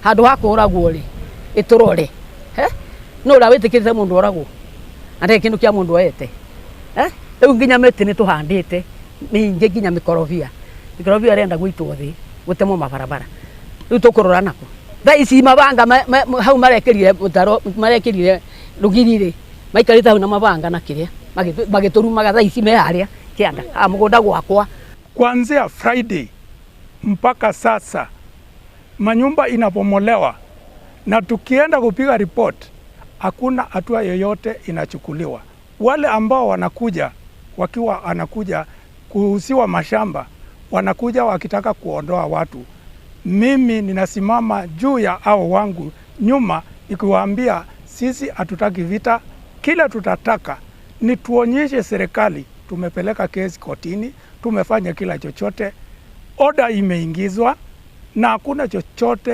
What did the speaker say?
handu hakuragwo ri iturore no ra witikirite mundu oragwo ande kindu kia mundu ete riu nginya miti ni tuhandite mingi nginya mikorobia arenda gwitwo thi gutemo mabarabara riu tukurora nako tha ici mabanga hau marekirire mutaro marekirire rugiri ri maikarite hau na mabanga na kiria magiturumaga tha ici me haria kianda mugunda gwakwa. Kuanzia Friday mpaka sasa manyumba inapomolewa na tukienda kupiga report hakuna hatua yoyote inachukuliwa. Wale ambao wanakuja wakiwa anakuja kuhusiwa mashamba wanakuja wakitaka kuondoa watu. Mimi ninasimama juu ya hao wangu nyuma nikiwaambia sisi hatutaki vita, kila tutataka ni tuonyeshe serikali tumepeleka kesi kotini, tumefanya kila chochote, order imeingizwa na hakuna chochote